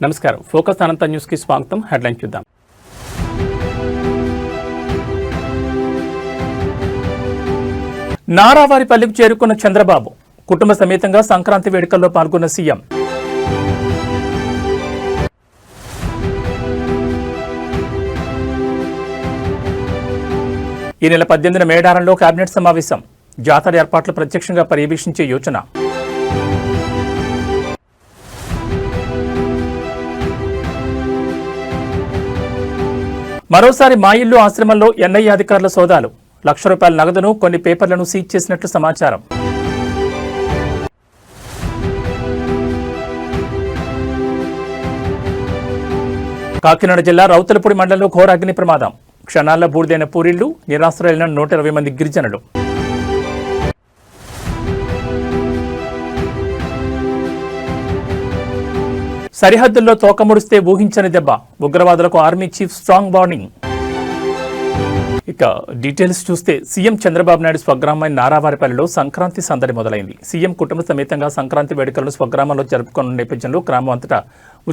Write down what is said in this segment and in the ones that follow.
నమస్కారం. ఫోకస్ అనంత న్యూస్ కి స్వాగతం. హెడ్లైన్ చూద్దాం. నారావారిపల్లికి చేరుకున్న చంద్రబాబు కుటుంబ సమేతంగా సంక్రాంతి వేడుకల్లో పాల్గొన్న సీఎం. ఈ నెల 18న మేడారంలో కేబినెట్ సమావేశం. జాతర ఏర్పాట్లు ప్రత్యక్షంగా పర్యవేక్షించే యోచన. మరోసారి మా ఇల్లు ఆశ్రమంలో ఎన్ఐఏ అధికారుల సోదాలు. ₹1,00,000 నగదును, కొన్ని పేపర్లను సీజ్ చేసినట్లు సమాచారం. కాకినాడ జిల్లా రౌతులపూడి మండలంలో ఘోర అగ్ని ప్రమాదం. క్షణాల్లో బూడిదైన పూరిళ్లు, నిరాశ్రయులైన 120 మంది గిరిజనులు. సరిహద్దుల్లో తోకముడిస్తే ఊహించని దెబ్బ. ఉగ్రవాదులకు ఆర్మీ చీఫ్ స్ట్రాంగ్ వార్నింగ్. ఇక డీటెయిల్స్ చూస్తే సీఎం చంద్రబాబు నాయుడు స్వగ్రామమైన నారావారిపల్లిలో సంక్రాంతి సందడి మొదలైంది. సీఎం కుటుంబ సమేతంగా సంక్రాంతి వేడుకలను స్వగ్రామంలో జరుపుకున్న నేపథ్యంలో గ్రామం అంతటా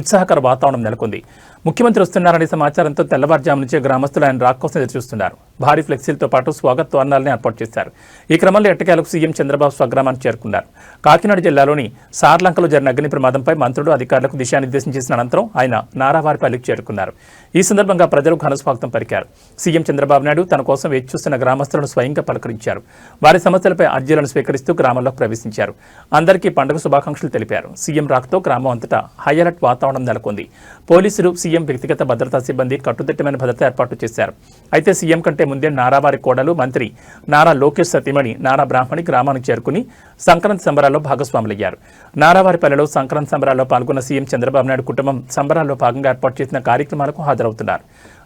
ఉత్సాహకర వాతావరణం నెలకొంది. ముఖ్యమంత్రి వస్తున్నారనే సమాచారంతో తెల్లవారుజాము నుంచే గ్రామస్తులు ఆయన రాక కోసం ఎదురుచూస్తున్నారు. భారీ ఫ్లెక్సీలతో పాటు స్వాగత తోరణాలను ఏర్పాటు చేశారు. ఈ క్రమంలో ఎట్టకేలకు సీఎం చంద్రబాబు స్వగ్రామానికి చేరుకున్నారు. కాకినాడ జిల్లాలోని సార్లంకలో జరిగిన అగ్ని ప్రమాదంపై మంత్రులు, అధికారులకు దిశానిర్దేశం చేసిన అనంతరం ఆయన నారావారిపల్లికి చేరుకున్నారు. ఈ సందర్భంగా ప్రజలకు ఘనస్వాగతం పలికారు. సీఎం చంద్రబాబు నాయుడు తన కోసం వేచి చూస్తున్న గ్రామస్తులను స్వయంగా పలకరించారు. వారి సమస్యలపై అర్జీలను స్వీకరిస్తూ గ్రామంలోకి ప్రవేశించారు. అందరికీ పండుగ శుభాకాంక్షలు తెలిపారు. సీఎం రాకతో గ్రామం అంతటా హై అలర్ట్ వాతావరణం నెలకొంది. పోలీసులు, సీఎం వ్యక్తిగత భద్రతా సిబ్బంది కట్టుదిట్టమైన భద్రత ఏర్పాట్లు చేశారు. అయితే సీఎం కంటే ముందే నారావారి కోడలు, మంత్రి నారా లోకేష్ సతీమణి నారా బ్రాహ్మణి గ్రామానికి చేరుకుని సంక్రాంతి సంబరాల్లో భాగస్వాములయ్యారు. నారావారిపల్లెలో సంక్రాంతి సంబరాల్లో పాల్గొన్న సీఎం చంద్రబాబు నాయుడు కుటుంబం సంబరాల్లో భాగంగా ఏర్పాటు చేసిన కార్యక్రమాలకు హాజరవుతున్నారు.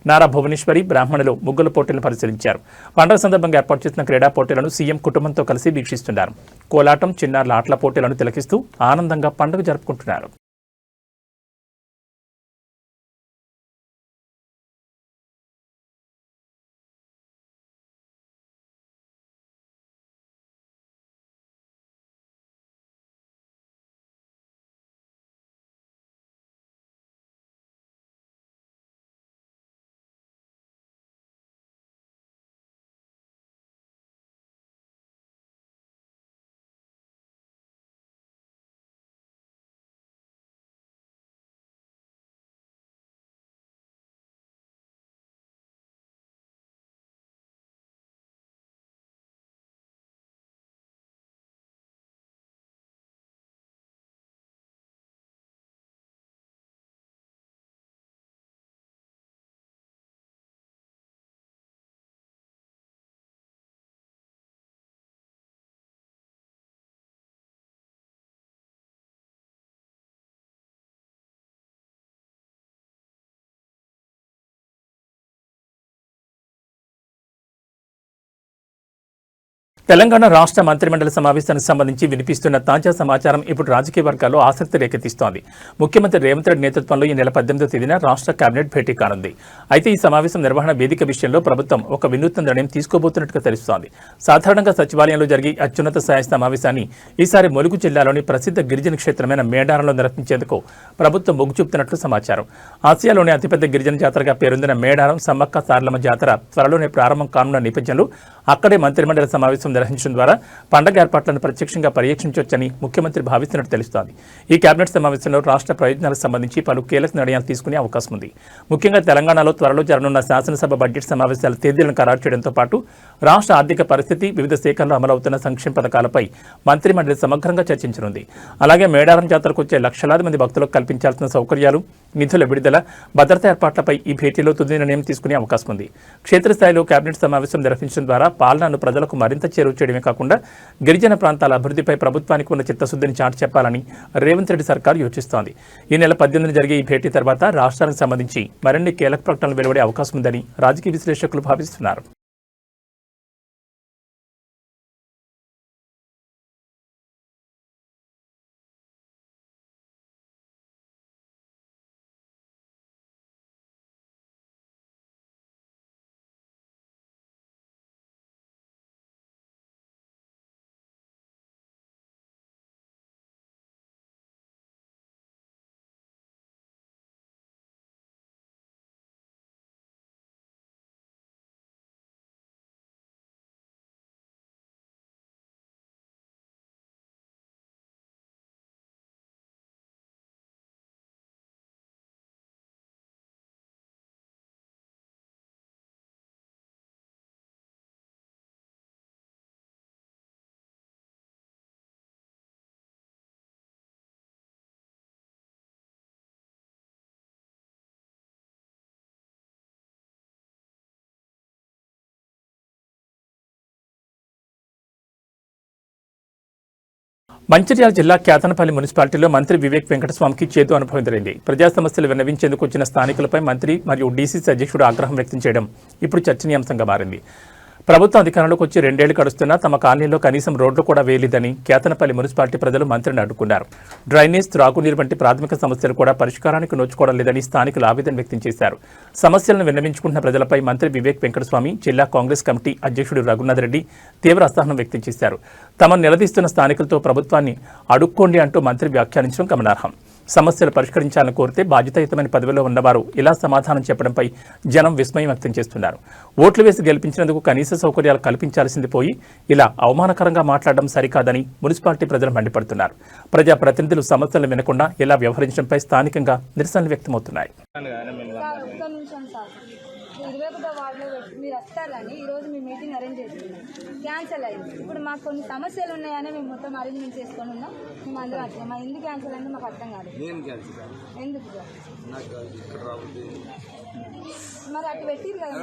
నారా భువనేశ్వరి, బ్రాహ్మణులు ముగ్గుల పోటీలను పరిశీలించారు. పండుగ సందర్భంగా ఏర్పాటు చేసిన క్రీడా పోటీలను సీఎం కుటుంబంతో కలిసి వీక్షిస్తున్నారు. కోలాటం, చిన్నారుల ఆటల పోటీలను తిలకిస్తూ ఆనందంగా పండుగ జరుపుకుంటున్నారు. తెలంగాణ రాష్ట్ర మంత్రిమండలి సమావేశానికి సంబంధించి వినిపిస్తున్న తాజా సమాచారం ఇప్పుడు రాజకీయ వర్గాల్లో ఆసక్తి రేకెత్తిస్తోంది. ముఖ్యమంత్రి రేవంత్ రెడ్డి నేతృత్వంలో ఈ నెల 18వ తేదీన రాష్ట్ర కేబినెట్ భేటీ కానుంది. అయితే ఈ సమావేశం నిర్వహణ వేదిక విషయంలో ప్రభుత్వం ఒక వినూత్న నిర్ణయం తీసుకోబోతున్నట్టుగా తెలుస్తోంది. సాధారణంగా సచివాలయంలో జరిగే అత్యున్నత స్థాయి సమావేశాన్ని ఈసారి ములుగు జిల్లాలోని ప్రసిద్ధ గిరిజన క్షేత్రమైన మేడారంలో నిర్వహించేందుకు ప్రభుత్వం మొగ్గు చూపుతున్నట్లు సమాచారం. ఆసియాలోని అతిపెద్ద గిరిజన జాతరగా పేరొందిన మేడారం సమ్మక్క సారలమ్మ జాతర త్వరలోనే ప్రారంభం కానున్న నేపథ్యంలో అక్కడే మంత్రిమండలి సమావేశం నిర్వహించడం ద్వారా పండగ ఏర్పాట్లను ప్రత్యక్షంగా పర్యవేక్షించవచ్చని ముఖ్యమంత్రి భావిస్తున్నట్టు తెలుస్తోంది. ఈ కేబినెట్ సమావేశంలో రాష్ట్ర ప్రయోజనాలకు సంబంధించి పలు కీలక నిర్ణయాలు తీసుకునే అవకాశం ఉంది. ముఖ్యంగా తెలంగాణలో త్వరలో జరగనున్న శాసనసభ బడ్జెట్ సమావేశాల తేదీలను ఖరారు చేయడంతో పాటు రాష్ట్ర ఆర్థిక పరిస్థితి, వివిధ శాఖల్లో అమలవుతున్న సంక్షేమ పథకాలపై మంత్రిమండలి సమగ్రంగా చర్చించనుంది. అలాగే మేడారం జాతరకు వచ్చే లక్షలాది మంది భక్తులకు కల్పించాల్సిన సౌకర్యాలు, నిధుల విడుదల, భద్రతా ఏర్పాట్లపై ఈ భేటీలో తుది నిర్ణయం తీసుకునే అవకాశం ఉంది. క్షేత్రస్థాయిలో కేబినెట్ సమావేశం నిర్వహించడం ద్వారా పాలనను ప్రజలకు మరింత చేరువ చేయడమే కాకుండా గిరిజన ప్రాంతాల అభివృద్ధిపై ప్రభుత్వానికి ఉన్న చిత్తశుద్ధిని చాటి చెప్పాలని రేవంత్ రెడ్డి సర్కార్ యోచిస్తోంది. ఈ నెల 18న జరిగే ఈ భేటీ తర్వాత రాష్ట్రానికి సంబంధించి మరిన్ని కీలక ప్రకటనలు వెలువడే అవకాశం ఉందని రాజకీయ విశ్లేషకులు భావిస్తున్నారు. మంచిర్యాల జిల్లా కేతనపల్లి మున్సిపాలిటీలో మంత్రి వివేక్ వెంకటస్వామికి చేదు అనుభవం ఎదురైంది. ప్రజా సమస్యలు విన్నవించేందుకు వచ్చిన స్థానికులపై మంత్రి మరియు డీసీసీ అధ్యక్షుడు ఆగ్రహం వ్యక్తం చేయడం ఇప్పుడు చర్చనీయాంశంగా మారింది. ప్రభుత్వం అధికారంలోకి వచ్చి 2 ఏళ్లు గడుస్తున్నా తమ కాలనీలో కనీసం రోడ్లు కూడా వేయలేదని కేతనపల్లి మున్సిపాలిటీ ప్రజలు మంత్రిని అడ్డుకున్నారు. డ్రైనేజ్, త్రాగునీరు వంటి ప్రాథమిక సమస్యలు కూడా పరిష్కారానికి నోచుకోవడం లేదని స్థానికులు ఆవేదన వ్యక్తం చేశారు. సమస్యలను విన్నవించుకుంటున్న ప్రజలపై మంత్రి వివేక్ వెంకటస్వామి, జిల్లా కాంగ్రెస్ కమిటీ అధ్యక్షుడు రఘునాథ్ రెడ్డి తీవ్ర అసహనం వ్యక్తం చేశారు. తమను నిలదీస్తున్న స్థానికులతో ప్రభుత్వాన్ని అడుక్కోండి అంటూ మంత్రి వ్యాఖ్యానించడం గమనార్హం. సమస్యలు పరిష్కరించాలని కోరితే బాధ్యతాయుతమైన పదవిలో ఉన్నవారు ఇలా సమాధానం చెప్పడంపై జనం విస్మయం వ్యక్తం చేస్తున్నారు. ఓట్లు వేసి గెలిపించినందుకు కనీస సౌకర్యాలు కల్పించాల్సింది పోయి ఇలా అవమానకరంగా మాట్లాడడం సరికాదని మున్సిపాలిటీ ప్రజలు మండిపడుతున్నారు. ప్రజాప్రతినిధులు సమస్యలు వినకుండా ఇలా వ్యవహరించడంపై స్థానికంగా నిరసనలు వ్యక్తమవుతున్నాయి. 21వ వార్డులో మీరు వస్తారని ఈరోజు మీ మీటింగ్ అరేంజ్ చేసుకున్నాం, క్యాన్సిల్ అయింది. ఇప్పుడు మాకు కొన్ని సమస్యలు ఉన్నాయని మేము మొత్తం అరేంజ్మెంట్ చేసుకొని ఉన్నాం. మేము అందరం వచ్చాం. మా ఎందుకు క్యాన్సిల్ అయింది మాకు అర్థం కాదు. ఎందుకు మరి అటు పెట్టిరు కదా,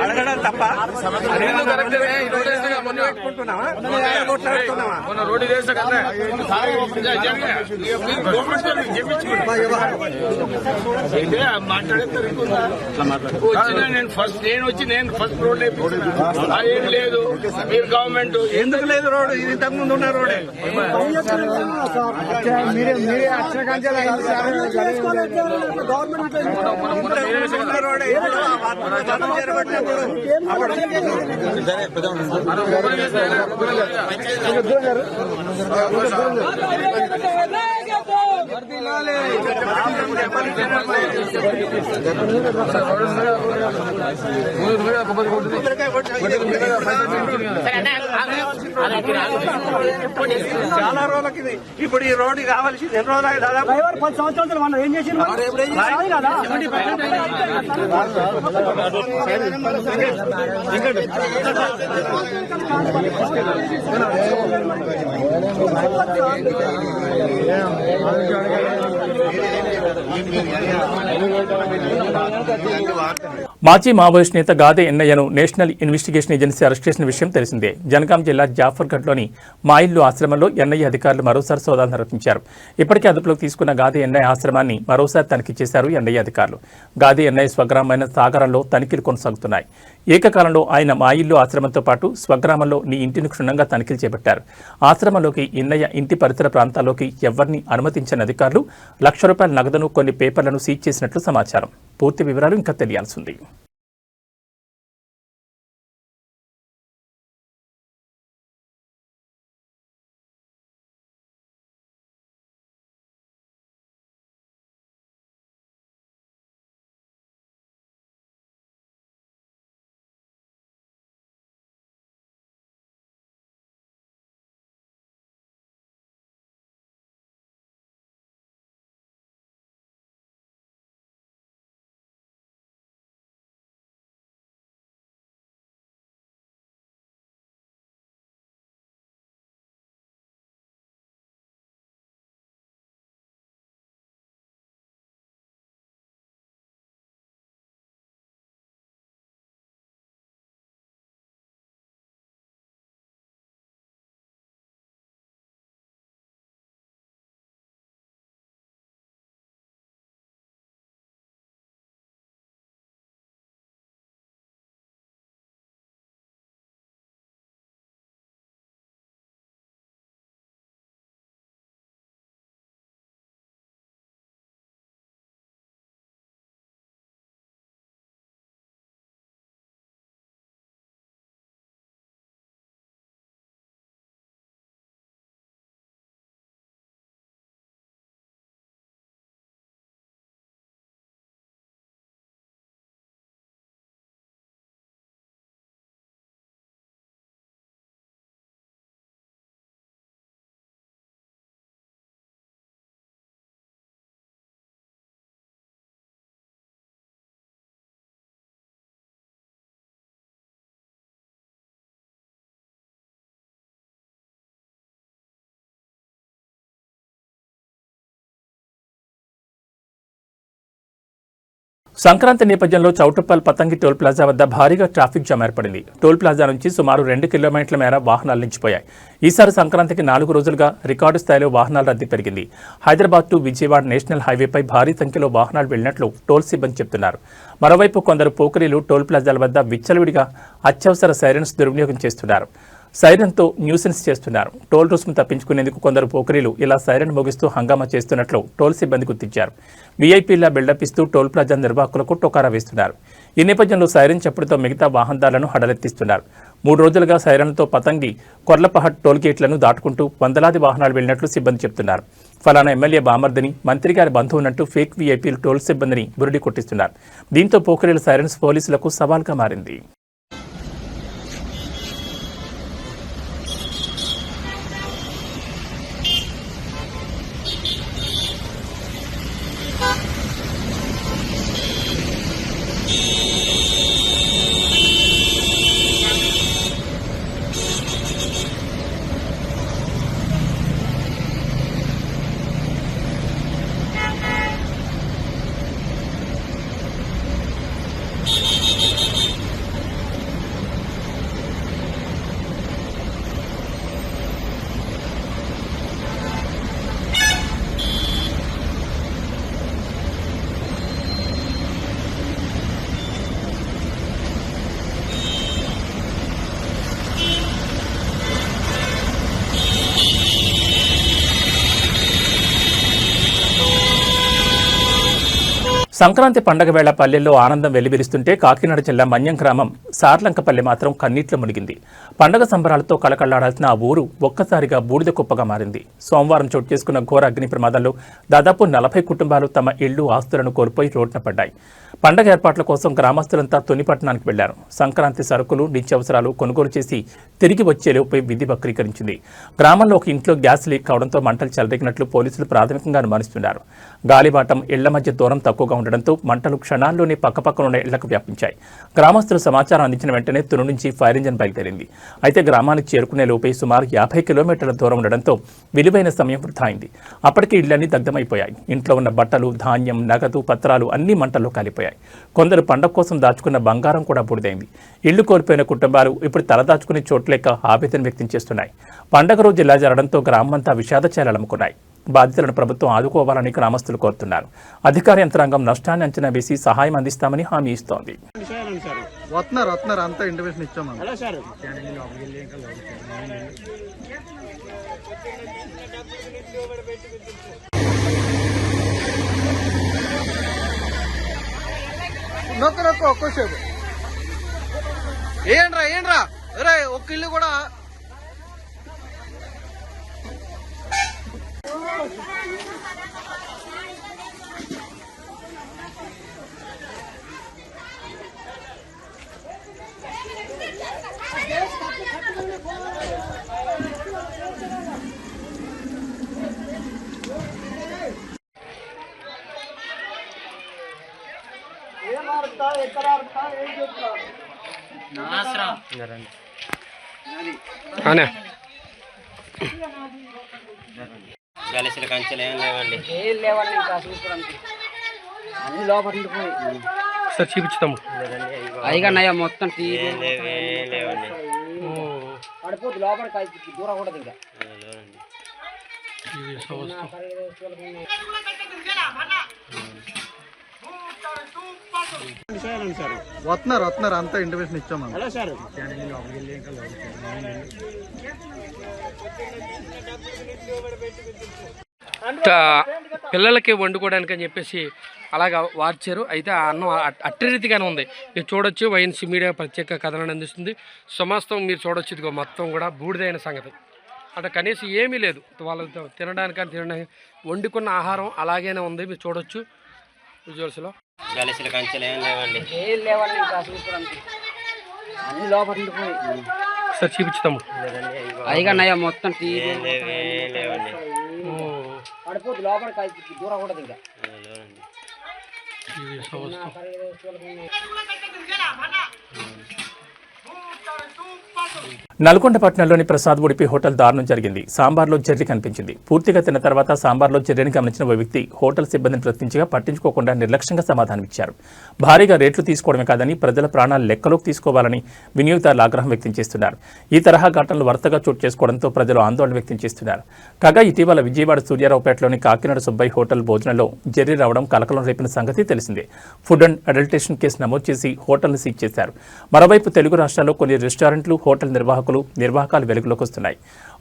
అడగడం తప్ప రోడ్డు చేస్తా కదా నేను ఫస్ట్ రోడ్ ఏం లేదు. మీరు గవర్నమెంట్ ఎందుకు లేదు? రోడ్డు ఇది ఇంతకు ముందు ఉన్న రోడ్ చాలా రోజులకి ఇప్పుడు ఈ రోడ్డు కావాల్సింది ఎన్ని రోజులు? దాదాపు 10 సంవత్సరాలు మనం ఏం చేసి మాజీ మావోయిస్ట్ నేత గాదే ఎన్నయ్యను నేషనల్ ఇన్వెస్టిగేషన్ ఏజెన్సీ అరెస్ట్ చేసిన విషయం తెలిసిందే. జనగాం జిల్లా జాఫర్గఢ్లోని మా ఇల్లు ఆశ్రమంలో ఎన్ఐఏ అధికారులు మరోసారి సోదాలు నిర్వహించారు. ఇప్పటికే అదుపులోకి తీసుకున్న గాదే ఎన్నయ్య ఆశ్రమాన్ని మరోసారి తనిఖీ చేశారు ఎన్ఐఏ అధికారులు. గాదే ఎన్నయ్య స్వగ్రామమైన సాగరంలో తనిఖీలు కొనసాగుతున్నాయి. ఏకకాలంలో ఆయన మా ఇల్లు ఆశ్రమంతో పాటు స్వగ్రామంలో నీ ఇంటిని క్షుణ్ణంగా తనిఖీలు చేపట్టారు. ఆశ్రమంలోకి ఎన్నయ్య ఇంటి పరిసర ప్రాంతాల్లోకి ఎవరిని అనుమతించని అధికారులు ₹1,00,000 నగదును, కొన్ని పేపర్లను సీజ్ చేసినట్లు సమాచారం. పూర్తి వివరాలు ఇంకా తెలియాల్సి ఉంది. సంక్రాంతి నేపథ్యంలో చౌటుప్పల్ పతంగి టోల్ ప్లాజా వద్ద భారీగా ట్రాఫిక్ జామ్ ఏర్పడింది. టోల్ ప్లాజా నుంచి సుమారు 2 కిలోమీటర్ల మేర వాహనాలు నిలిచిపోయాయి. ఈసారి సంక్రాంతికి 4 రోజులుగా రికార్డు స్థాయిలో వాహనాల రద్దీ పెరిగింది. హైదరాబాద్ టు విజయవాడ నేషనల్ హైవేపై భారీ సంఖ్యలో వాహనాలు వెళ్లినట్లు టోల్ సిబ్బంది చెబుతున్నారు. మరోవైపు కొందరు పోకరీలు టోల్ ప్లాజాల వద్ద విచ్చలవిడిగా అత్యవసర సైరన్స్ దుర్వినియోగం చేస్తున్నారు. సైరన్తో న్యూసెన్స్ చేస్తున్నారు. టోల్ రుసుము తప్పించుకునేందుకు కొందరు పోకరీలు ఇలా సైరన్ మోగిస్తూ హంగామా చేస్తున్నట్లు టోల్ సిబ్బంది గుర్తించారు. వీఐపీలా బిల్డప్ ఇస్తూ టోల్ ప్లాజా నిర్వాహకులకు టొకారా వేస్తున్నారు. ఈ నేపథ్యంలో సైరన్ చప్పుడుతో మిగతా వాహనదారులను హడలెత్తిస్తున్నారు. 3 రోజులుగా సైరన్లతో పతంగి కొర్లపహట్ టోల్ గేట్లను దాటుకుంటూ వందలాది వాహనాలు వెళ్లినట్లు సిబ్బంది చెబుతున్నారు. ఫలానా ఎమ్మెల్యే బామర్దిని, మంత్రి గారి బంధువున్నట్టు ఫేక్ వీఐపీలు టోల్ సిబ్బందిని బురిడి కొట్టిస్తున్నారు. దీంతో పోకరీల సైరన్స్ పోలీసులకు సవాల్గా మారింది. సంక్రాంతి పండగ వేళ పల్లెల్లో ఆనందం వెల్లివిరుస్తుంటే కాకినాడ జిల్లా మన్యం గ్రామం సార్లంకపల్లి మాత్రం కన్నీట్లో మునిగింది. పండగ సంబరాలతో కళకళ్లాడాల్సిన ఆ ఊరు ఒక్కసారిగా బూడిద కుప్పగా మారింది. సోమవారం చోటు చేసుకున్న ఘోర అగ్ని ప్రమాదంలో దాదాపు 40 కుటుంబాలు తమ ఇళ్లు, ఆస్తులను కోల్పోయి రోడ్డున పడ్డాయి. పండగ ఏర్పాట్ల కోసం గ్రామస్తులంతా తునిపట్టణానికి వెళ్లారు. సంక్రాంతి సరుకులు, నిత్యావసరాలు కొనుగోలు చేసి తిరిగి వచ్చేలోపై విధి వక్రీకరించింది. గ్రామంలో ఒక ఇంట్లో గ్యాస్ లీక్ కావడంతో మంటలు చెలరేగినట్లు పోలీసులు ప్రాథమికంగా అనుమానిస్తున్నారు. గాలిబాటం, ఇళ్ల మధ్య దూరం తక్కువగా ఉండడంతో మంటలు క్షణాల్లోనే పక్కపక్కనున్న ఇళ్లకు వ్యాపించాయి. గ్రామస్తులు సమాచారం అందించిన వెంటనే తుని నుంచి ఫైర్ ఇంజన్ బయలుదేరింది. అయితే గ్రామానికి చేరుకునే లోపే సుమారు 50 కిలోమీటర్ల దూరం ఉండడంతో విలువైన సమయం వృధా అయింది. అప్పటికే ఇళ్లన్నీ దగ్ధమైపోయాయి. ఇంట్లో ఉన్న బట్టలు, ధాన్యం, నగదు, పత్రాలు అన్ని మంటల్లో కాలిపోయాయి. కొందరు పండగ కోసం దాచుకున్న బంగారం కూడా బూడిదైంది. ఇళ్లు కోల్పోయిన కుటుంబాలు ఇప్పుడు తలదాచుకునే చోట్లేక ఆవేదన వ్యక్తం చేస్తున్నాయి. పండగ రోజు ఇలా జరగడంతో గ్రామమంతా విషాదచాలముకున్నాయి. బాధితులను ప్రభుత్వం ఆదుకోవాలని గ్రామస్తులు కోరుతున్నారు. అధికార యంత్రాంగం నష్టాన్ని అంచనా వేసి సహాయం అందిస్తామని హామీ ఇస్తోంది. ఒక్కోసేపు ఏంట్రా ఒక్క ఇల్లు కూడా గలిసిన కంచెలు ఏం లేవండి. అన్ని లోపల సార్ చూపించుతాము అయిగా మొత్తం లేవండి. పడిపోతుంది లోపల దూరం కూడా ఇంకా వస్తున్నారు అంతా ఇంటిమేషన్ ఇచ్చాము. పిల్లలకి వండుకోవడానికి అని చెప్పేసి అలాగా వార్చారు. అయితే ఆ అన్నం అట్టి రీతిగానే ఉంది. మీరు చూడొచ్చు, వైఎన్సీ మీడియా ప్రత్యేక కథనాన్ని అందిస్తుంది. సమస్తం మీరు చూడొచ్చు. ఇదిగో మొత్తం కూడా బూడిదైన సంగతి. అంటే కనీసం ఏమీ లేదు. వాళ్ళతో తినడానికి వండుకున్న ఆహారం అలాగేనే ఉంది. మీరు చూడొచ్చు విజువల్స్లో. గలిసిన కంచెలు ఏం లేవండి. అన్ని లోపల సార్ చూపించుతాము అయిగా మొత్తం లేవండి. పడిపోతుంది లోపల దూరం కూడా ఇంకా నల్గొండ పట్టణంలోని ప్రసాద్ ఉడిపి హోటల్ దారుణం జరిగింది. సాంబార్లో జెర్రీ కనిపించింది. పూర్తిగా తిన్న తర్వాత సాంబార్లో జెర్రీని గమనించిన ఓ వ్యక్తి హోటల్ సిబ్బందిని ప్రశ్నించగా పట్టించుకోకుండా నిర్లక్ష్యంగా సమాధానమిచ్చారు. భారీగా రేట్లు తీసుకోవడమే కాదని ప్రజల ప్రాణాలు లెక్కలోకి తీసుకోవాలని వినియోగదారులు ఆగ్రహం వ్యక్తం చేస్తున్నారు. ఈ తరహా ఘటనలు వరుసగా చోటు చేసుకోవడంతో ప్రజలు ఆందోళన వ్యక్తం చేస్తున్నారు. కాగా ఇటీవల విజయవాడ సూర్యారావుపేటలోని కాకినాడ సుబ్బయ్య హోటల్ భోజనంలో జెర్రీ రావడం కలకలం రేపిన సంగతి తెలిసిందే. ఫుడ్ అండ్ అడల్టేషన్ కేసు నమోదు చేసి హోటల్ను సీజ్ చేశారు. మరోవైపు తెలుగు రాష్ట్రాల్లో కొన్ని రెస్టారెంట్లు, హోటల్ నిర్వాహకాలు వెలుగులోకి వస్తున్నాయి.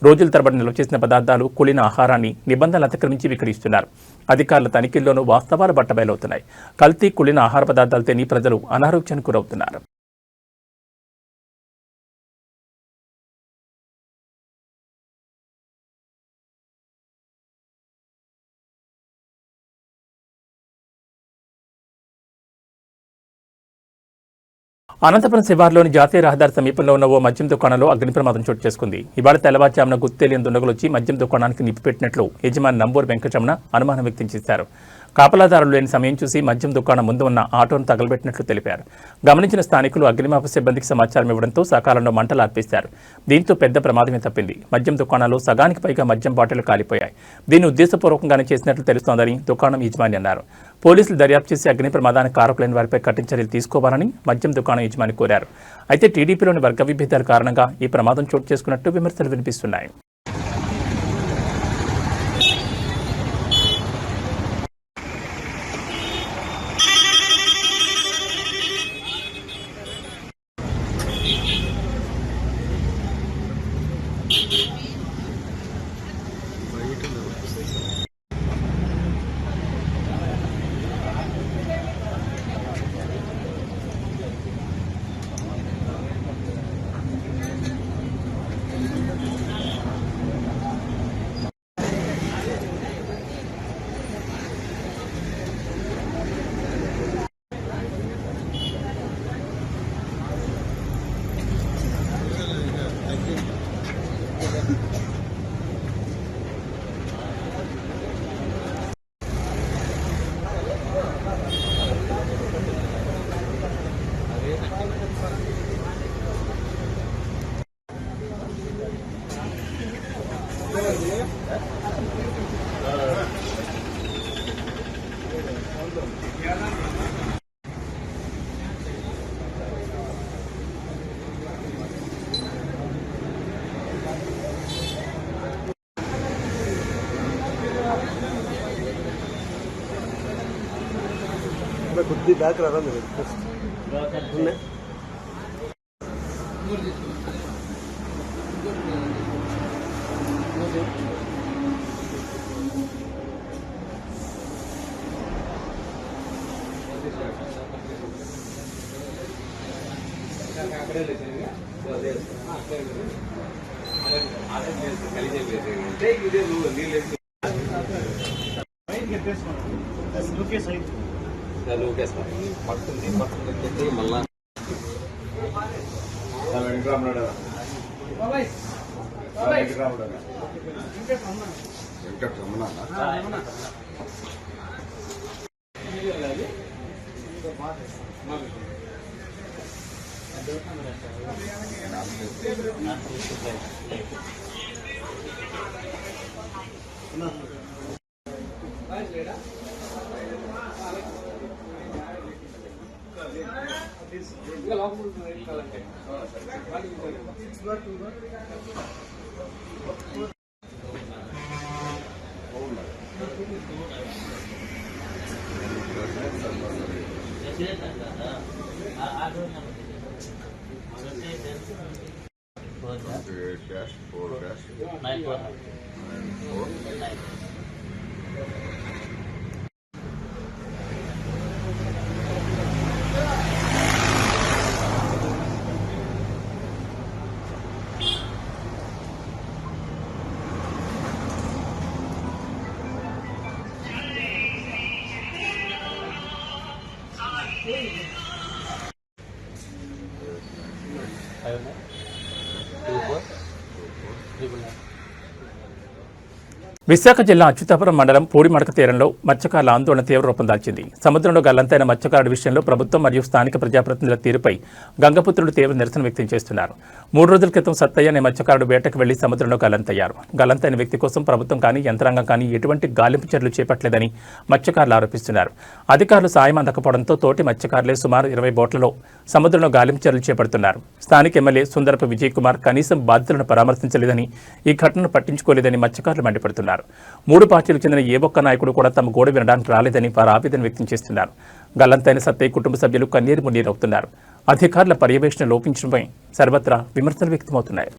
రోజుల తరబడి నిల్వ చేసిన పదార్థాలు, కుళిన ఆహారాన్ని నిబంధనలు అతిక్రమించి విక్రయిస్తున్నారు. అధికారుల తనిఖీల్లోనూ వాస్తవాలు బట్టబయలవుతున్నాయి. కల్తీ, కుళిన ఆహార పదార్థాలు తిని ప్రజలు అనారోగ్యానికి గురవుతున్నారు. అనంతపురం శివార్లోని జాతీయ రహదారి సమీపంలో ఉన్న ఓ మద్యం దుకాణంలో అగ్ని ప్రమాదం చోటు చేసుకుంది. ఇవాళ తెల్లవారుజామున గుర్తెలియని దుండగులు వచ్చి మద్యం దుకాణానికి నిప్పిపెట్టినట్లు యజమాని నంబూరు వెంకటరమణ అనుమానం వ్యక్తం చేశారు. కాపలాదారులు లేని సమయం చూసి మద్యం దుకాణం ముందు ఉన్న ఆటోను తగలబెట్టినట్లు తెలిపారు. గమనించిన స్థానికులు అగ్నిమాపక సిబ్బందికి సమాచారం ఇవ్వడంతో సకాలంలో మంటలు ఆర్పేశారు. దీంతో పెద్ద ప్రమాదమే తప్పింది. మద్యం దుకాణాల్లో సగానికి పైగా మద్యం బాటిళ్లు కాలిపోయాయి. దీన్ని ఉద్దేశపూర్వకంగానే చేసినట్లు తెలుస్తోందని దుకాణం యజమాని అన్నారు. పోలీసులు దర్యాప్తు చేసి అగ్ని ప్రమాదానికి కారకులైన వారిపై కఠిన చర్యలు తీసుకోవాలని మద్యం దుకాణం యజమాని కోరారు. అయితే టీడీపీలోని వర్గ విభేదాల కారణంగా ఈ ప్రమాదం చోటు చేసుకున్నట్టు విమర్శలు వినిపిస్తున్నాయి. खुद बैक रहा मेरे మళ్ళా విశాఖ జిల్లా అచ్యుతాపురం మండలం పూడిమడక తీరంలో మత్స్యకారుల ఆందోళన తీవ్ర రూపం దాల్చింది. సముద్రంలో గల్లంతైన మత్స్యకారుల విషయంలో ప్రభుత్వం మరియు స్థానిక ప్రజాప్రతినిధుల తీరుపై గంగపుత్రులు తీవ్ర నిరసన వ్యక్తం చేస్తున్నారు. 3 రోజుల క్రితం సత్తయ్య అనే మత్స్యకారుడు వేటకు వెళ్లి సముద్రంలో గల్లంతయ్యారు. గల్లంతైన వ్యక్తి కోసం ప్రభుత్వం కానీ యంత్రాంగం కానీ ఎటువంటి గాలింపు చర్యలు చేపట్టలేదని మత్స్యకారులు ఆరోపిస్తున్నారు. అధికారులు సాయం అందకపోవడంతో తోటి మత్స్యకారులే సుమారు 20 బోట్లలో సముద్రంలో గాలింపు చర్యలు చేపడుతున్నారు. స్థానిక ఎమ్మెల్యే సుందరపు విజయ్ కుమార్ కనీసం బాధితులను పరామర్శించలేదని, ఈ ఘటనను పట్టించుకోలేదని మత్స్యకారులు మండిపడుతున్నారు. 3 పార్టీలకు చెందిన ఏ ఒక్క నాయకుడు కూడా తమ గోడ వినడానికి రాలేదని వారు ఆవేదన వ్యక్తం చేస్తున్నారు. గల్లంతైన సత్తయ్య కుటుంబ సభ్యులు కన్నీరు మున్నీరవుతున్నారు. అధికారుల పర్యవేక్షణ లోపించడంపై సర్వత్రా విమర్శలు వ్యక్తమవుతున్నాయి.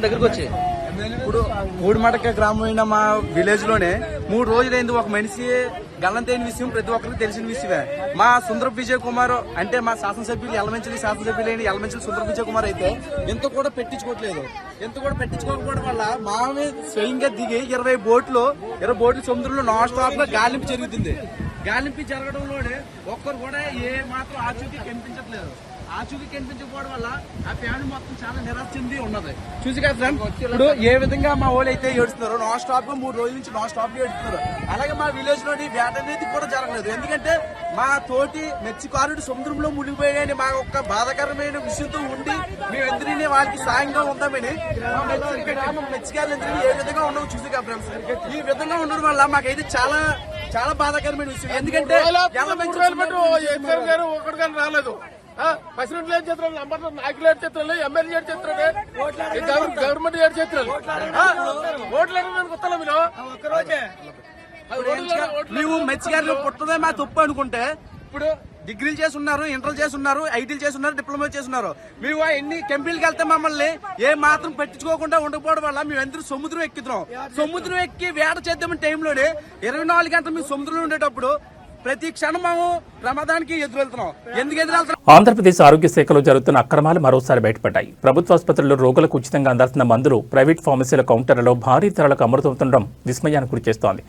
దగ్గరకు వచ్చి ఇప్పుడు పూడిమడక గ్రామమైన మా విలేజ్ లోనే 3 రోజులైంది. ఒక మనిషి గల్లంతైన విషయం ప్రతి ఒక్కరికి తెలిసిన విషయమే. మా సుందరపు విజయ్ కుమార్ అంటే మా శాసనసభ్యులు శాసనసభ్యులైన ఎలమంచిలి సుందరపు విజయ్ కుమార్ అయితే ఎంత కూడా పెట్టించుకోవట్లేదు. ఎంత కూడా పెట్టించుకోకపోవడం వల్ల మామే స్వయంగా దిగి 20 బోట్లు సముద్రంలో నాన్ స్టాప్ గా గాలింపు జరుగుతుంది. గాలింపు జరగడంలోనే ఒక్కరు కూడా ఏ మాత్రం ఆచూకీ కనిపించట్లేదు. ఆచూకీ కనిపించకపోవడం వల్ల ఆ ఫ్యామిలీ మొత్తం చాలా నిరాశ చెంది ఉన్నది. చూసి కదా ఫ్రెండ్, ఇప్పుడు ఏ విధంగా మా వాళ్ళు అయితే ఏడుస్తున్నారు. నాన్ స్టాప్ గా 3 రోజుల నుంచి నాన్ స్టాప్ గా ఏడుస్తున్నారు. అలాగే మా విలేజ్ లోని వేట అనేది కూడా జరగలేదు. ఎందుకంటే మా తోటి మత్స్యకారుడు సముద్రంలో మునిగిపోయాయని మా ఒక్క బాధాకరమైన విషయంతో ఉండి మేమెందరినీ వాళ్ళకి సాయంగా ఉందామని మత్స్యకారులు ఏ విధంగా ఉండవు చూసి కదా ఫ్రెండ్స్. ఈ విధంగా ఉండడం వల్ల మాకైతే చాలా చాలా బాధాకరమైన విషయం. ఎందుకంటే రాలేదు, ప్రెసిడెంట్ ఏం చేస్తారు, నాయకులు ఏడు చేస్తారు, ఎమ్మెల్యే ఏడు చేస్తారు, గవర్నమెంట్ ఏడు చేస్తారు. ఓట్లేదు కొత్తలో మేము మత్స్యకారులు పుట్టదే మా తప్పు అనుకుంటే ఇప్పుడు డిగ్రీలు చేస్తున్నారు, ఇంటర్లు చేస్తున్నారు, ఐటీలు చేస్తున్నారు, డిప్లొమా చేస్తున్నారు. మేము ఎన్ని కంపెనీలకు వెళ్తే మమ్మల్ని ఏ మాత్రం పెట్టించుకోకుండా ఉండకపోవడం వల్ల మేము అందరూ సముద్రం ఎక్కుతున్నాం. సముద్రం ఎక్కి వేట చేద్దామని టైంలోనే 24 గంటలు మేము సముద్రంలో ఉండేటప్పుడు ప్రతి క్షణం మేము ప్రమాదానికి ఎదురెళ్తున్నాం. ఎందుకు ఎదురెళ్తున్నాం? ఆంధ్రప్రదేశ్ ఆరోగ్య శాఖలో జరుగుతున్న అక్రమాలు మరోసారి బయటపడ్డాయి. ప్రభుత్వ ఆసుపత్రుల్లో రోగులకు ఉచితంగా అందాల్సిన మందులు ప్రైవేట్ ఫార్మసీల కౌంటర్లలో భారీ ధరలకు అమృతవుతుండడం విస్మయానికి గురిచేస్తోంది.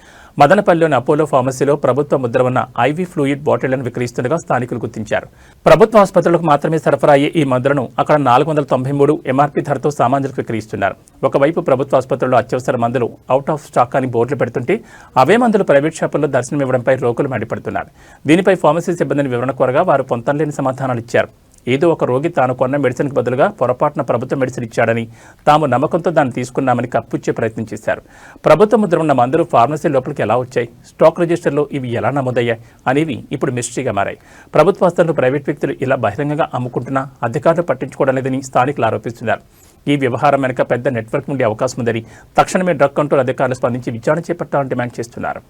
మదనపల్లిలోని అపోలో ఫార్మసీలో ప్రభుత్వ ముద్ర ఉన్న ఐవీ ఫ్లూయిడ్ బాటిళ్లను విక్రయిస్తుండగా స్థానికులు గుర్తించారు. ప్రభుత్వ ఆసుపత్రులకు మాత్రమే సరఫరా అయ్యే ఈ మందులను అక్కడ 493 ఎంఆర్పీ ధరతో సామాన్యులకు విక్రయిస్తున్నారు. ఒకవైపు ప్రభుత్వ ఆసుపత్రుల్లో అత్యవసర మందులు అవుట్ ఆఫ్ స్టాక్ అని బోర్డులు పెడుతుంటే అవే మందులు ప్రైవేట్ షాపుల్లో దర్శనమివ్వడంపై రోగులు మండిపడుతున్నారు. దీనిపై ఫార్మసీ సిబ్బందిని వివరణ కోరగా వారు పొంతనలేని సమాధానాలు ఇచ్చారు. ఏదో ఒక రోగి తాను కొన్న మెడిసిన్కి బదులుగా పొరపాటున ప్రభుత్వ మెడిసిన్ ఇచ్చాడని, తాము నమ్మకంతో దాన్ని తీసుకున్నామని కప్పిచ్చే ప్రయత్నం చేశారు. ప్రభుత్వ ముద్ర ఉన్న మందులు ఫార్మసీ లోపలికి ఎలా వచ్చాయి, స్టాక్ రిజిస్టర్లో ఇవి ఎలా నమోదయ్యాయి అనేవి ఇప్పుడు మిస్టరీగా మారాయి. ప్రభుత్వ ఆస్తులను ప్రైవేట్ వ్యక్తులు ఇలా బహిరంగంగా అమ్ముకుంటున్నా అధికారులు పట్టించుకోవడం లేదని స్థానికులు ఆరోపిస్తున్నారు. ఈ వ్యవహారం వెనుక పెద్ద నెట్వర్క్ ఉండే అవకాశం ఉందని తక్షణమే డ్రగ్ కంట్రోల్ అధికారులు స్పందించి విచారణ చేపట్టాలని డిమాండ్ చేస్తున్నారు.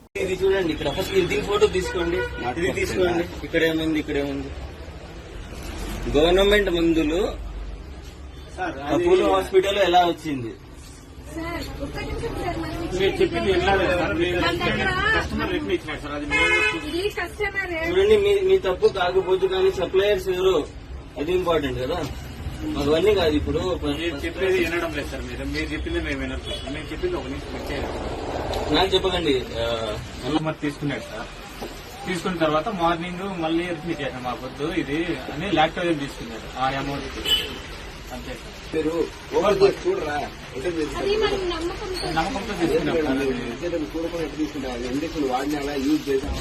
గవర్నమెంట్ మందులు అపోలో హాస్పిటల్ ఎలా వచ్చింది? చూడండి, మీ తప్పు కాకపోతే కానీ సప్లయర్స్ ఎవరు, అది ఇంపార్టెంట్ కదా. అవన్నీ కాదు. ఇప్పుడు చెప్పేది వినడం లేదు సార్. మీరు చెప్పింది మేము వినట్లేదు. మేము చెప్పింది ఒక నుంచి నాకు చెప్పకండి. తీసుకున్నాడు సార్. తీసుకున్న తర్వాత మార్నింగ్ మళ్ళీ రిపీట్ చేశాను, మా పొద్దు ఇది అని లాక్టోజన్ తీసుకున్నాడు. ఆ అమౌంట్ అంతే సార్. చూడరా నమ్మకంతో తీసుకున్నారు. ఇంజక్షన్ వాడినా యూజ్ చేశాం.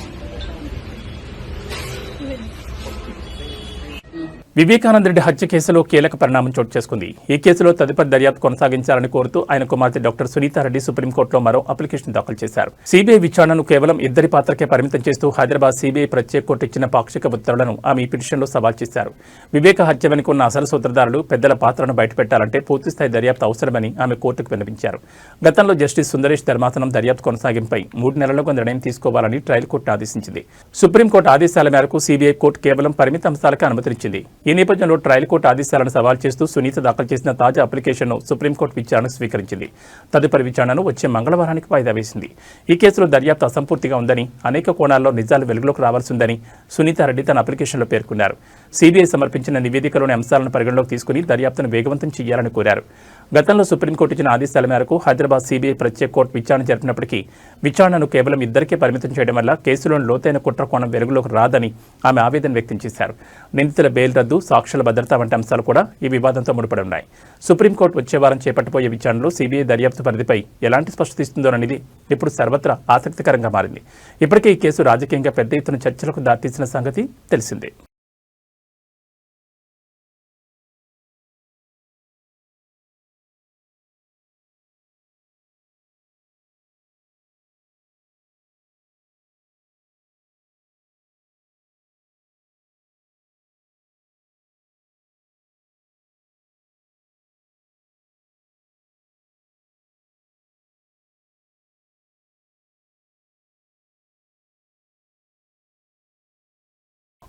వివేకానంద రెడ్డి హత్య కేసులో కీలక పరిణామం చోటు చేసుకుంది. ఈ కేసులో తదుపరి దర్యాప్తు కొనసాగించాలని కోరుతూ ఆయన కుమార్తె డాక్టర్ సునీతారెడ్డి సుప్రీంకోర్టులో మరో అప్లికేషన్ దాఖలు చేశారు. సీబీఐ విచారణను కేవలం 2 పాత్రకే పరిమితం చేస్తూ హైదరాబాద్ సీబీఐ ప్రత్యేక కోర్టు ఇచ్చిన పాక్షిక ఉత్తర్వులను ఆమె ఈ పిటిషన్లో సవాల్ చేశారు. వివేక హత్య వెనుక ఉన్న అసలు సూత్రధారులు, పెద్దల పాత్రను బయటపెట్టాలంటే పూర్తిస్థాయి దర్యాప్తు అవసరమని ఆమె కోర్టుకు విన్నవించారు. గతంలో జస్టిస్ సుందరేష్ ధర్మాసనం దర్యాప్తు కొనసాగింపై 3 నెలలుగా నిర్ణయం తీసుకోవాలని ట్రయల్ కోర్టు ఆదేశించింది. సుప్రీంకోర్టు ఆదేశాల మేరకు సీబీఐ కోర్టు కేవలం పరిమిత అంశాలకు అనుమతినిచ్చింది. ఈ నేపథ్యంలో ట్రయల్ కోర్టు ఆదేశాలను సవాల్ చేస్తూ సునీత దాఖలు చేసిన తాజా అప్లికేషన్ను సుప్రీంకోర్టు విచారణకు స్వీకరించింది. తదుపరి విచారణను వచ్చే మంగళవారానికి వాయిదా వేసింది. ఈ కేసులో దర్యాప్తు అసంపూర్తిగా ఉందని, అనేక కోణాల్లో నిజాలు వెలుగులోకి రావాల్సిందని సునీతారెడ్డి తన అప్లికేషన్లో పేర్కొన్నారు. సిబిఐ సమర్పించిన నివేదికలోని అంశాలను పరిగణలోకి తీసుకుని దర్యాప్తును వేగవంతం చేయాలని కోరారు. గతంలో సుప్రీంకోర్టు ఇచ్చిన ఆదేశాల మేరకు హైదరాబాద్ సిబిఐ ప్రత్యేక కోర్టు విచారణ జరిపినప్పటికీ విచారణను కేవలం ఇద్దరికే పరిమితం చేయడం వల్ల కేసులోని లోతైన కుట్ర కోణం వెలుగులోకి రాదని ఆమె ఆవేదన వ్యక్తం చేశారు. నిందితుల బెయిల్ రద్దు, సాక్షుల భద్రత వంటి అంశాలు కూడా ఈ వివాదంతో ముడిపడి ఉన్నాయి. సుప్రీంకోర్టు వచ్చే వారం చేపట్టబోయే విచారణలో సిబిఐ దర్యాప్తు పరిధిపై ఎలాంటి స్పష్టత ఇస్తుందోననేది ఇప్పుడు సర్వత్రా ఆసక్తికరంగా మారింది. ఇప్పటికే ఈ కేసు రాజకీయంగా పెద్ద ఎత్తున చర్చలకు దారితీసిన సంగతి తెలిసిందే.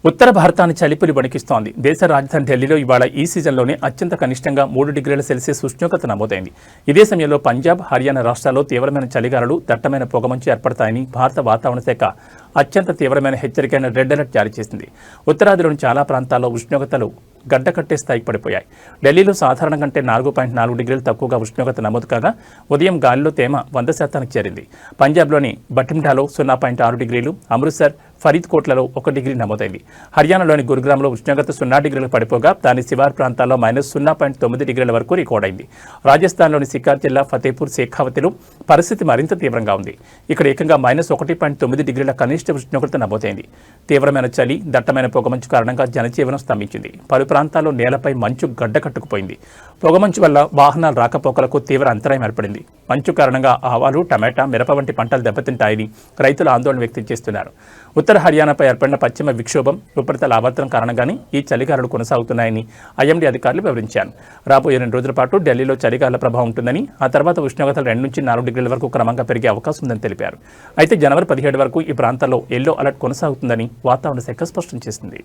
ఉత్తర భారతాన్ని చలిపులి వణికిస్తోంది. దేశ రాజధాని ఢిల్లీలో ఇవాళ ఈ సీజన్లోనే అత్యంత కనిష్టంగా 3 డిగ్రీల సెల్సియస్ ఉష్ణోగ్రత నమోదైంది. ఇదే సమయంలో పంజాబ్, హర్యానా రాష్ట్రాల్లో తీవ్రమైన చలిగాలులు, దట్టమైన పొగమంచు ఏర్పడతాయని భారత వాతావరణ శాఖ అత్యంత తీవ్రమైన హెచ్చరికైన రెడ్ అలర్ట్ జారీ చేసింది. ఉత్తరాదిలోని చాలా ప్రాంతాల్లో ఉష్ణోగ్రతలు గడ్డకట్టే స్థాయికి పడిపోయాయి. ఢిల్లీలో సాధారణం కంటే 4.4 డిగ్రీలు తక్కువగా ఉష్ణోగ్రత నమోదు కాగా ఉదయం గాలిలో తేమ 100% చేరింది. పంజాబ్లోని బఠిండాలో 0.6 డిగ్రీలు, అమృత్సర్, ఫరీద్కోట్లలో 1 డిగ్రీ నమోదైంది. హర్యానాలోని గురుగ్రామ్లో ఉష్ణోగ్రత 0 డిగ్రీలకు పడిపోగా దాని శివారు ప్రాంతాల్లో -0.9 డిగ్రీల వరకు రికార్డైంది. రాజస్థాన్లోని సికార్ జిల్లా ఫతేపూర్ శేఖావతిలో పరిస్థితి మరింత తీవ్రంగా ఉంది. ఇక్కడ ఏకంగా -1.9 డిగ్రీల కనిష్ట ఉష్ణోగ్రత నమోదైంది. తీవ్రమైన చలి, దట్టమైన పొగమంచు కారణంగా జనజీవనం స్తంభించింది. పలు ప్రాంతాల్లో నేలపై మంచు గడ్డకట్టుకుపోయింది. పొగమంచు వల్ల వాహనాల రాకపోకలకు తీవ్ర అంతరాయం ఏర్పడింది. మంచు కారణంగా ఆవాలు, టమాటా, మిరప వంటి పంటలు దెబ్బతింటాయని రైతులు ఆందోళన వ్యక్తం చేస్తున్నారు. ఉత్తర హర్యానాపై ఏర్పడిన పశ్చిమ విక్షోభం, ఉపరితల ఆవర్తనం కారణంగానే ఈ చలిగాలులు కొనసాగుతున్నాయని ఐఎండీ అధికారులు వివరించారు. రాబోయే 2 రోజుల పాటు ఢిల్లీలో చలిగాలుల ప్రభావం ఉంటుందని, ఆ తర్వాత ఉష్ణోగ్రతలు 2 నుంచి 4 డిగ్రీల వరకు క్రమంగా పెరిగే అవకాశం ఉందని తెలిపారు. అయితే జనవరి 17 వరకు ఈ ప్రాంతాల్లో ఎల్లో అలర్ట్ కొనసాగుతుందని వాతావరణ శాఖ స్పష్టం చేసింది.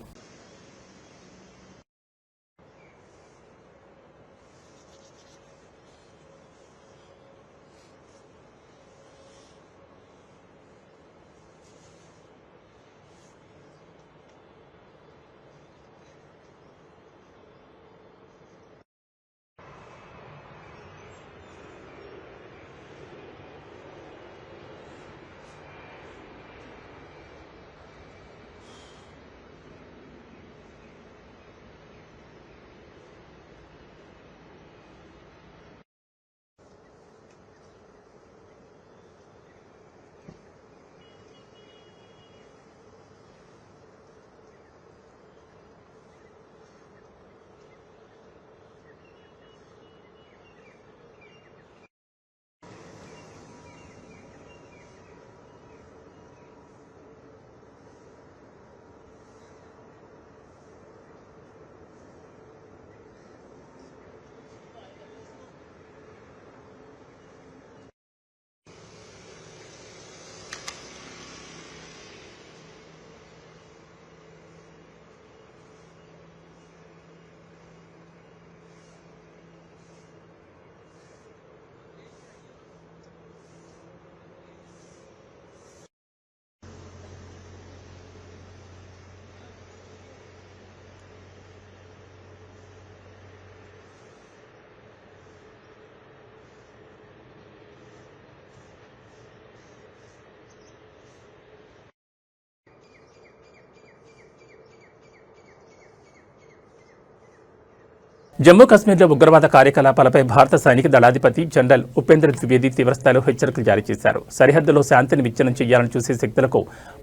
జమ్మూ కాశ్మీర్లో ఉగ్రవాద కార్యకలాపాలపై భారత సైనిక దళాధిపతి జనరల్ ఉపేంద్ర ద్వివేది తీవ్రస్థాయిలో హెచ్చరికలు జారీ చేశారు. సరిహద్దులో శాంతిని విచ్ఛిన్నం చేయాలని చూసే శక్తులకు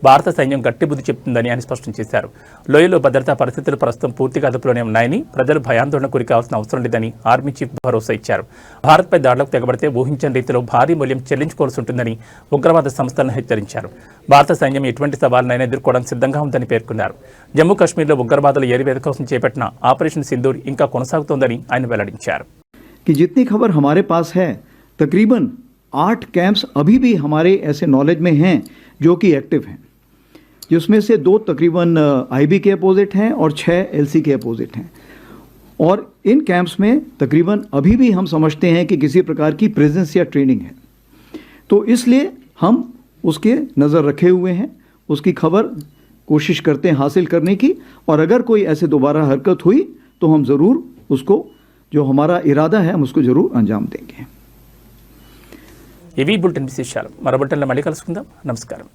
భారత సైన్యం గట్టి బుద్ధి చెప్తుందని ఆయన స్పష్టం చేశారు. లోయలో భద్రతా పరిస్థితులు ప్రస్తుతం పూర్తిగా అదుపులోనే ఉన్నాయని, ప్రజలు భయాందోళన గురికావాల్సిన అవసరం లేదని ఆర్మీ చీఫ్ భరోసా ఇచ్చారు. భారత్పై దాడులకు తెగబడితే ఊహించని రీతిలో భారీ మూల్యం చెల్లించుకోవాల్సి ఉంటుందని ఉగ్రవాద సంస్థలను హెచ్చరించారు. భారత సైన్యం ఎటువంటి సవాళ్లనైనా ఎదుర్కోవడానికి సిద్ధంగా ఉందని పేర్కొన్నారు. జమ్మూ కాశ్మీర్లో ఉగ్రవాదుల ఏరివేత కోసం చేపట్టిన ఆపరేషన్ సింధూర్ ఇంకా కొనసాగుతోందని ఆయన వెల్లడించారు. कि जितनी खबर हमारे पास है तकरीबन 8 कैंप्स अभी भी हमारे ऐसे नॉलेज में हैं जो कि एक्टिव हैं जिसमें से 2 तकरीबन आईबी के अपोजिट हैं और 6 एलसी के अपोजिट हैं। और इन कैंप्स में तकरीबन अभी भी हम समझते हैं कि किसी प्रकार की प्रेजेंस या ट्रेनिंग है, तो इसलिए हम उसके नज़र रखे हुए हैं, उसकी खबर कोशिश करते हैं हासिल करने की, और अगर कोई ऐसे दोबारा हरकत हुई तो हम ज़रूर उसको, जो हमारा इरादा है, हम उसको ज़रूर अंजाम देंगे। ఇవి బులెటిన్ విశేషాలు. మరో బులెటిన్లో మళ్ళీ కలుసుకుందాం. నమస్కారం.